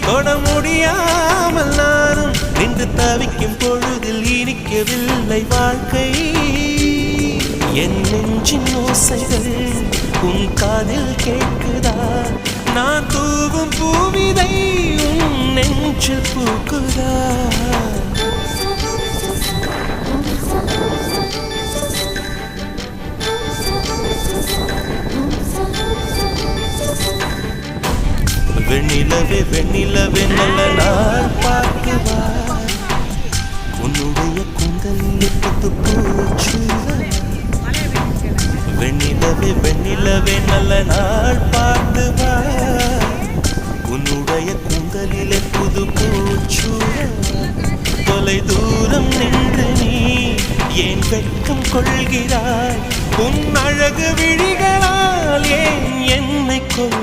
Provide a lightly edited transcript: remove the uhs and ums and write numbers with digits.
தொட முடியாமல் நானும் நின்று தவிக்கும் பொழுதில் இனிக்கவில்லை வாழ்க்கை. என் நெஞ்சின் ஓசைகள் உன் காதில் கேட்குதா? நான் தூவும் பூவிதை உன் நெஞ்சில் பூக்குதா? வெண்ணிலவே வெண்ணிலவே நல்ல நாள் பார்க்குவா, உன்னுடைய கூந்தலில் புத்து பூச்சு. வெண்ணிலவே வெண்ணிலவே நல்ல நாள் பார்க்குவா, உன்னுடைய கூந்தலிலே புது பூச்சு. தொலை தூரம் நின்று நீ ஏன் வெட்கம் கொள்கிறாய்? உன் அழகு விழிகளால் ஏன் என்னை கொள்